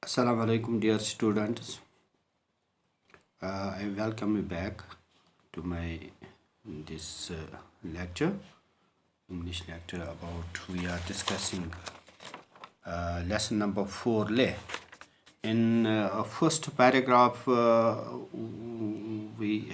Assalamu alaikum, dear students. I welcome you back to my this lecture, English lecture about we are discussing lesson number 4 lay. In first paragraph, we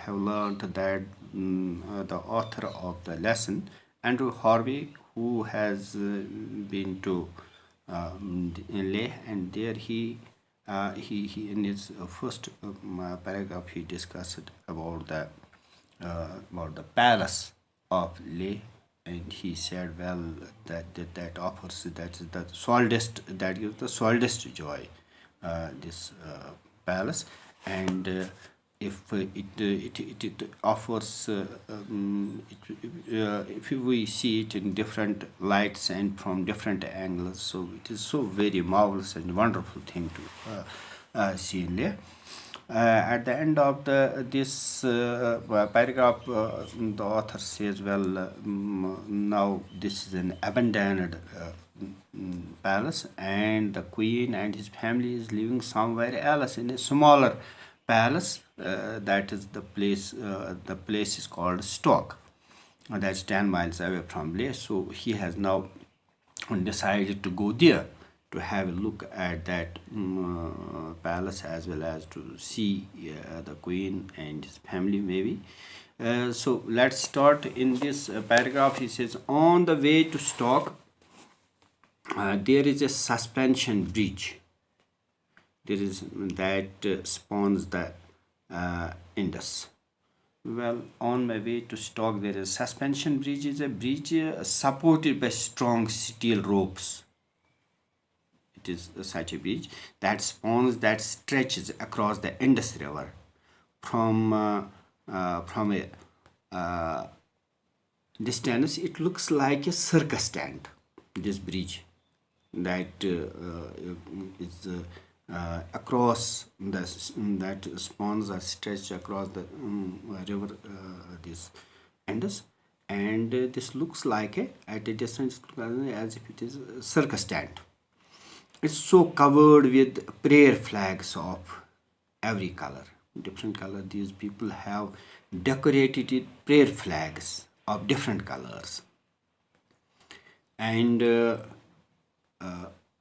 have learned that the author of the lesson, Andrew Harvey, who has been to in Leh, and there he in his first paragraph he discussed about the palace of Leh, and he said, well, that offers that is the soldest that gives the soldest joy, this palace, and if it offers if we see it in different lights and from different angles, so it is so very marvelous and wonderful thing to see in there. At the end of this paragraph, the author says, well, now this is an abandoned palace, and the queen and his family is living somewhere else in a smaller palace. That is the place. The place is called Stoke. That's 10 miles away from Leh. So he has now decided to go there to have a look at that palace, as well as to see the queen and his family maybe. So let's start in this paragraph. He says, on the way to Stoke, there is a suspension bridge. There is that spawns the Indus. Well, on my way to Stoke, there is suspension bridge. Is a bridge supported by strong steel ropes. It is such a bridge that spawns that stretches across the Indus River from a distance. It looks like a circus tent. This bridge that is across that spawns are stretched across the river, this Indus, and this looks like at a distance as if it is a circus tent. It's so covered with prayer flags of every color, different color. These people have decorated it prayer flags of different colors, and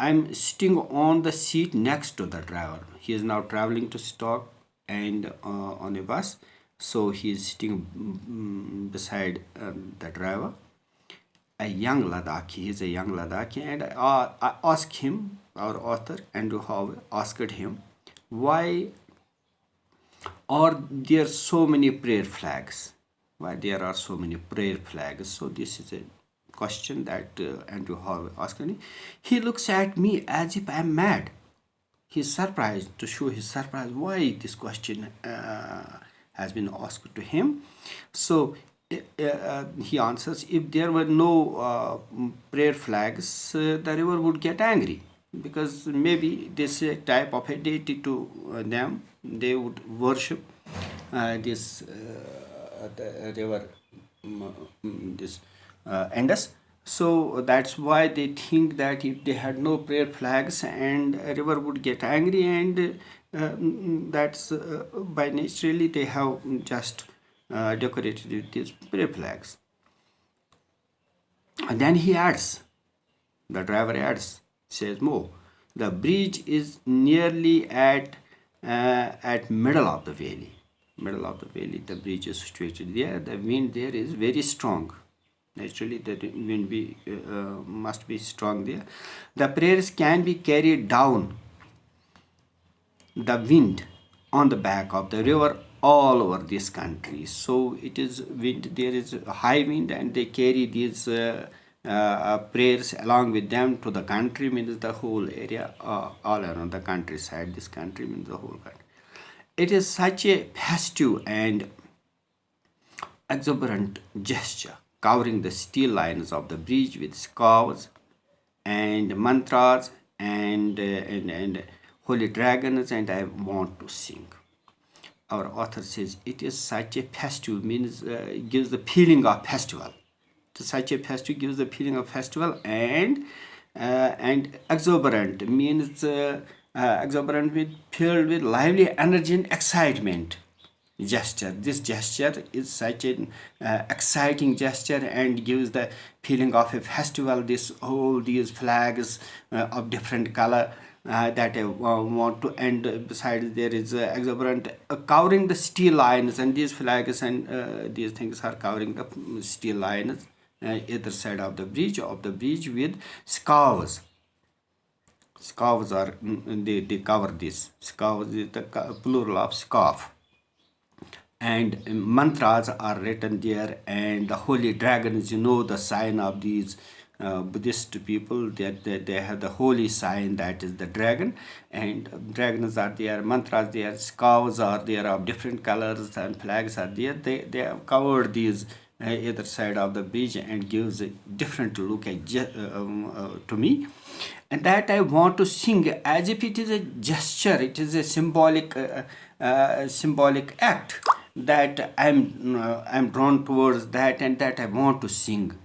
I'm sitting on the seat next to the driver. He is now traveling to Stoke and on a bus, so he is sitting beside the driver, a young Ladakhi. He is a young Ladakhi, and I asked him, our author Andrew Harvey asked him, why are there so many prayer flags? Why there are so many prayer flags? So this is a question that Andrew Harvey asked me. He looks at me as if I'm mad. He's surprised, to show his surprise why this question has been asked to him. So he answers, if there were no prayer flags, the river would get angry, because maybe this type of a deity to them, they would worship this the river, this Indus. So that's why they think that if they had no prayer flags, and a river would get angry, and that's by naturally they have just decorated with these prayer flags. And then he adds, the driver adds, says more. The bridge is nearly at middle of the valley. Middle of the valley, the bridge is situated there. The wind there is very strong. Naturally, the wind must be strong there. The prayers can be carried down the wind on the back of the river all over this country. So it is wind, there is high wind, and they carry these prayers along with them to the country, means the whole area, all around the countryside. This country means the whole country. It is such a festive and exuberant gesture, covering the steel lines of the bridge with scarves and mantras and holy dragons, and I want to sing. Our author says it is such a festive, means gives the feeling of festival. Such a festive gives the feeling of festival, and exuberant means exuberant with filled with lively energy and excitement gesture. This gesture is such an exciting gesture and gives the feeling of a festival. This all these flags of different color that I want to end. Besides, there is exuberant covering the steel lines, and these flags and these things are covering the steel lines either side of the bridge with scarves. Scarves are they cover this. Scarves is the plural of scarf, and mantras are written there, and the holy dragons, the sign of these Buddhist people, that they have the holy sign, that is the dragon, and dragons are there, mantras there, scarves are there of different colors, and flags are there. They have covered these either side of the bridge and gives a different look to me, and that I want to sing as if it is a gesture, it is a symbolic act that I'm drawn towards that, and that I want to sing.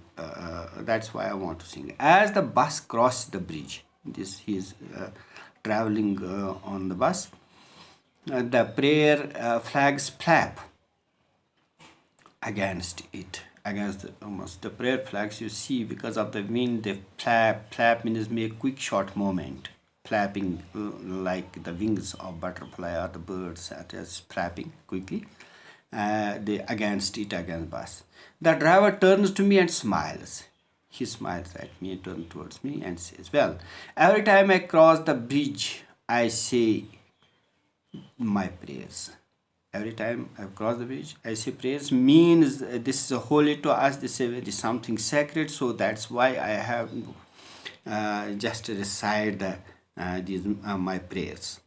That's why I want to sing. As the bus crosses the bridge, this he is traveling on the bus. The prayer flags flap against it, against almost the prayer flags, you see, because of the wind they flap means make quick short movement, flapping like the wings of butterfly or the birds that is flapping quickly. They against it, against bus. The driver turns to me and smiles. He smiles at me and turns towards me and says, well, every time I cross the bridge I say my prayers. Every time I cross the bridge, I say prayers. Means this is holy to us. This is something sacred. So that's why I have just recite these my prayers.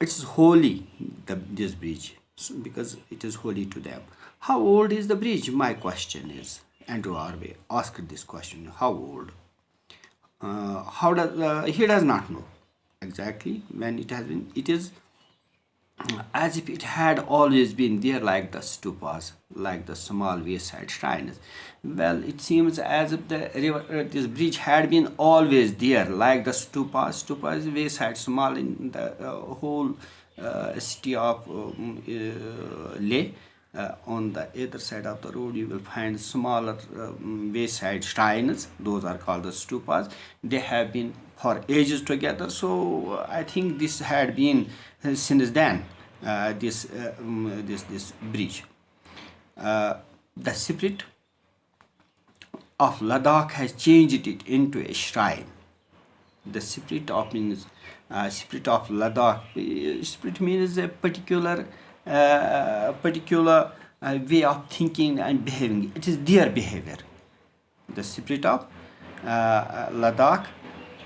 It's holy, this bridge, because it is holy to them. How old is the bridge? My question is. Andrew Harvey asked this question. How old? How does he does not know exactly when it has been. It is as if it had always been there, like the stupas, like the small wayside shrines. Well, it seems as if the river, this bridge had been always there, like the stupas. Stupa is wayside, small in the whole city of Leh. On the other side of the road, you will find smaller wayside shrines. Those are called the stupas. They have been for ages together. So I think this had been since then. This bridge. The spirit of Ladakh has changed it into a shrine. The spirit of means spirit of Ladakh. Spirit means a particular way of thinking and behaving. It is their behavior. The spirit of Ladakh.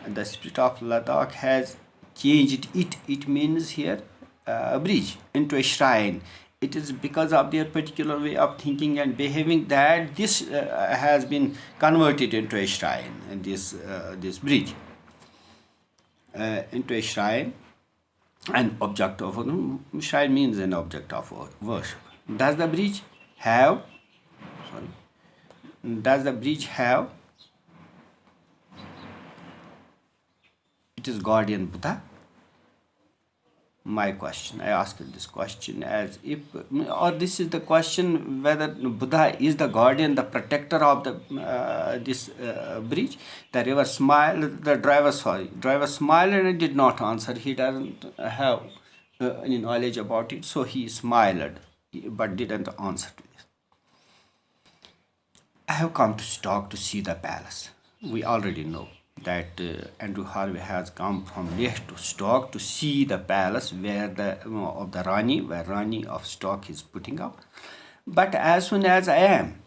The spirit of Ladakh has changed it. It means here a bridge into a shrine. It is because of their particular way of thinking and behaving that this has been converted into a shrine. And this bridge into a shrine, an object of shrine means an object of worship. Does the bridge have? Sorry. Does the bridge have? It is guardian Buddha. My question, I asked this question as if, or this is the question whether Buddha is the guardian, the protector of the this bridge. The river smiled, the driver smiled and did not answer. He doesn't have any knowledge about it, so he smiled but didn't answer to this. I have come to Stock to see the palace. We already know that Andrew Harvey has come from Leh to Stock to see the palace where of the Rani, where Rani of Stock is putting up. But as soon as I am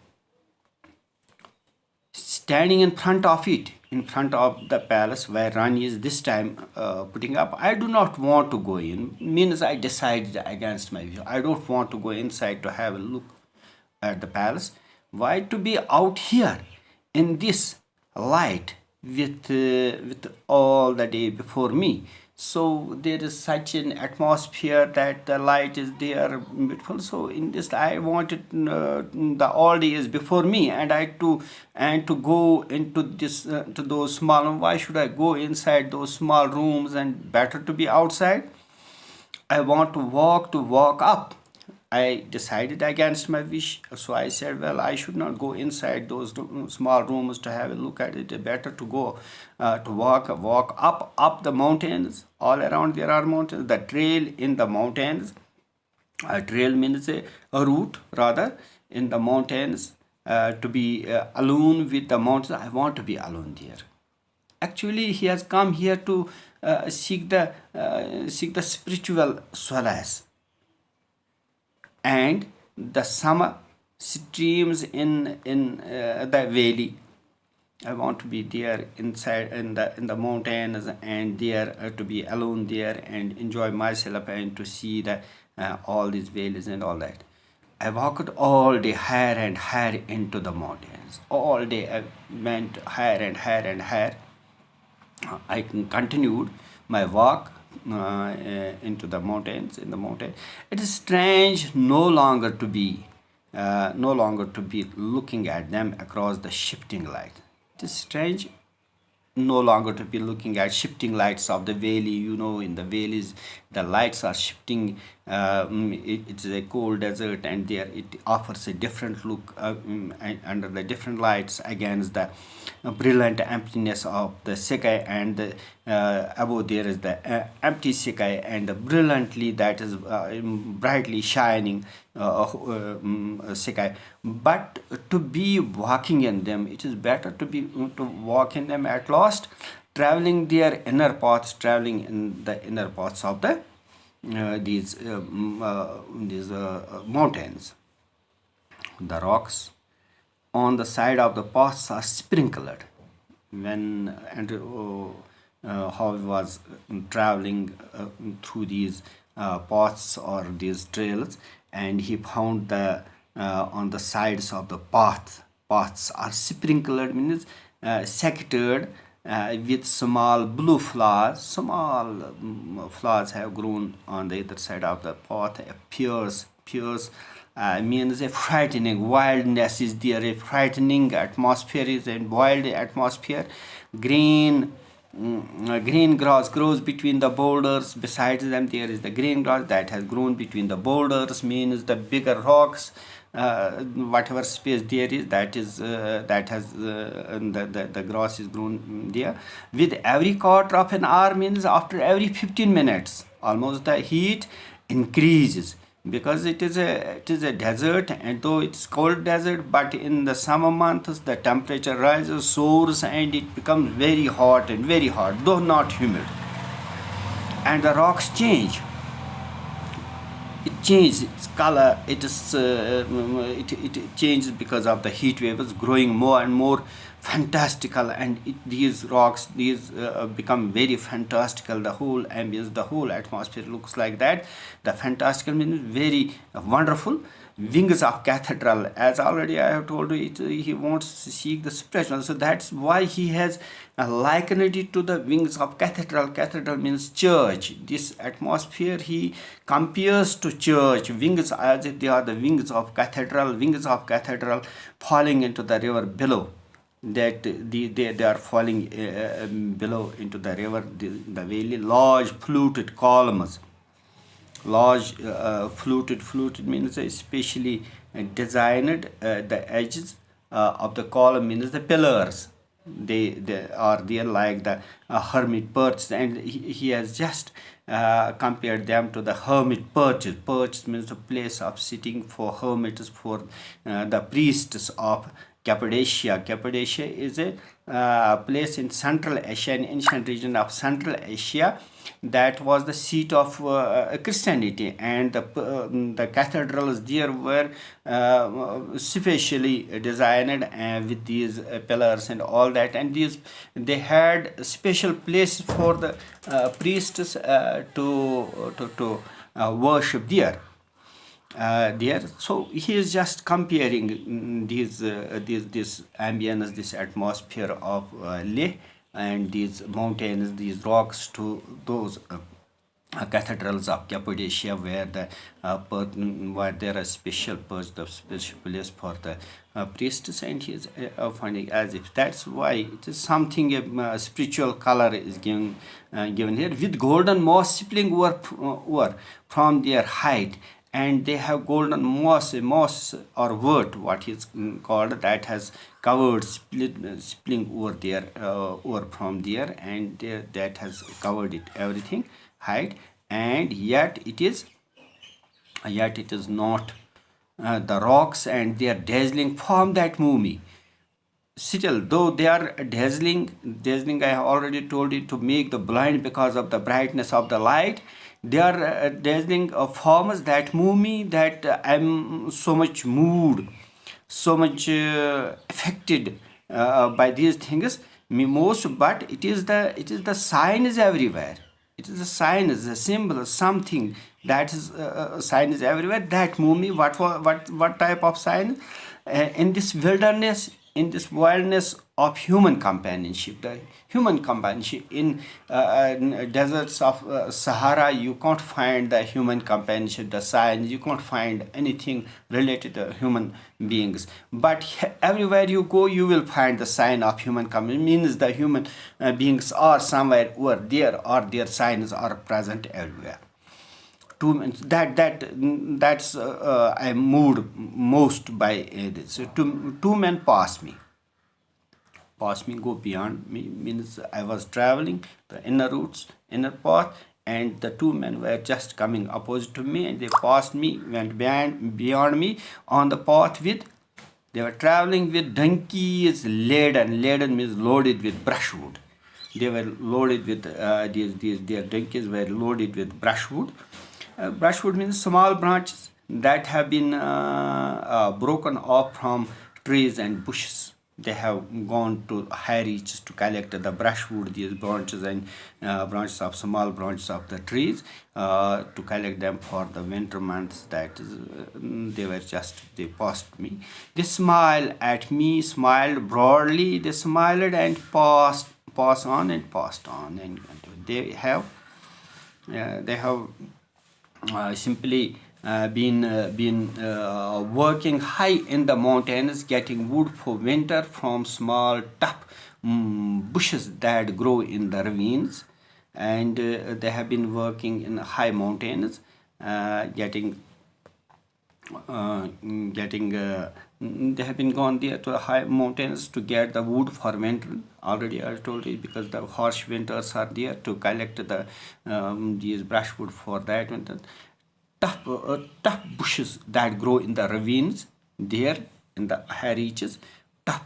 standing in front of it, in front of the palace where Rani is this time putting up, I do not want to go in. Means I decided against my view. I don't want to go inside to have a look at the palace. Why to be out here in this light with all the day before me? So there is such an atmosphere that the light is there beautiful. So in this I wanted, the all day is before me, and I to go into this, to those small, why should I go inside those small rooms, and better to be outside. I want to walk up. I decided against my wish, so I said, well, I should not go inside those small rooms to have a look at it. Better to go, to walk up the mountains. All around there are mountains. The trail in the mountains. A trail means a route rather in the mountains. To be alone with the mountains. I want to be alone there. Actually, he has come here to seek the spiritual solace, and the summer streams in the valley. I want to be there inside in the mountains, and there to be alone there and enjoy myself, and to see the all these valleys and all that. I walked all day higher and higher into the mountains. All day I went higher and higher and higher. I continued my walk into the mountains. In the mountain, it is strange no longer to be looking at them across the shifting light. It is strange no longer to be looking at shifting lights of the valley. In the valleys the lights are shifting. It's a cold desert, and there it offers a different look, under the different lights against the brilliant emptiness of the sky, and above there is the empty sky, and the brilliantly that is brightly shining sky. But to be walking in them, it is better to walk in them at last, traveling their inner paths, traveling in the inner paths of the these mountains. The rocks on the side of the paths are sprinkled. When Andrew Harvey was traveling through these paths or these trails, and he found the on the sides of the paths are sprinkled, means sectored with small blue flowers. Small flowers have grown on the other side of the path. Appears means a frightening wildness is there. A frightening atmosphere is a wild atmosphere. Green green grass grows between the boulders. Besides them there is the green grass that has grown between the boulders, means the bigger rocks. Whatever space there is, that has the grass is grown there. With every quarter of an hour, means after every 15 minutes almost, the heat increases, because it is a desert, and though it's cold desert, but in the summer months the temperature rises, soars, and it becomes very hot, and very hot, though not humid. And the rocks change. It changes its color. It changes because of the heat waves growing more and more fantastical, and these rocks, these become very fantastical. The whole ambience, the whole atmosphere looks like that. The fantastical means very wonderful. Wings of cathedral, as already I have told you, he wants to seek the spiritual, so that's why he has likened it to the wings of cathedral. Cathedral means church. This atmosphere he compares to church. Wings, as if they are the wings of cathedral. Wings of cathedral falling into the river below, that they are falling below into the river, the valley. Large fluted columns. Large fluted means especially designed. The edges of the column means the pillars. They are there like the hermit perches, and he has just compared them to the hermit perches. Perch means the place of sitting for hermits, for the priests of Cappadocia. Cappadocia is a place in Central Asia, an ancient region of Central Asia, that was the seat of Christianity, and the cathedrals there were specially designed with these pillars and all that, and these they had special place for the priests to worship there. So he is just comparing this ambience, this atmosphere of Leh and these mountains, these rocks, to those cathedrals of Cappadocia, where where there are special perched, the special place for the priestess, and he is finding as if that's why it is something, a spiritual color is given here, with golden moss spilling over from their height, and they have golden moss or wort, what is called, that has covered spilling over there, over from there, and that has covered it everything height, and yet it is not the rocks, and they are dazzling from that movie. Still, though they are dazzling, I have already told you, to make the blind because of the brightness of the light. They are dazzling forms that move me, that I'm so much moved, so much affected by these things, me most. But it is the sign is everywhere. It is a sign, is a symbol, something that is a sign is everywhere that move me. What type of sign? In this wilderness, in this wilderness of human companionship, the human companionship in deserts of Sahara, you can't find the human companionship, the signs, you can't find anything related to human beings. But everywhere you go, you will find the sign of human companionship, means the human beings are somewhere over there, or their signs are present everywhere. That's I moved most by this. Two men pass me, go beyond me, means I was traveling the inner routes, inner path, and the two men were just coming opposite to me, and they passed me, went beyond me on the path with. They were traveling with donkeys laden. Laden means loaded with brushwood. They were loaded with these their donkeys were loaded with brushwood. Brushwood means small branches that have been broken off from trees and bushes. They have gone to high reaches to collect the brushwood, these branches and branches of small branches of the trees, to collect them for the winter months. That is, they passed me. They smiled at me, smiled broadly. They smiled and passed on and passed on, and they have simply been working high in the mountains, getting wood for winter from small tough bushes that grow in the ravines, and they have been working in high mountains, getting getting they have been gone there to the high mountains to get the wood for winter. Already I told you, because the harsh winters are there, to collect the these brushwood for that winter. Tough bushes that grow in the ravines, there in the high reaches. Tough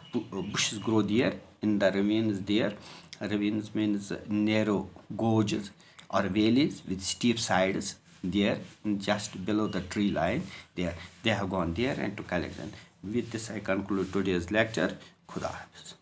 bushes grow there in the ravines there. Ravines means narrow gorges or valleys with steep sides, there just below the tree line. There they have gone there and to collect them. With this I conclude today's lecture. Khuda Hafiz.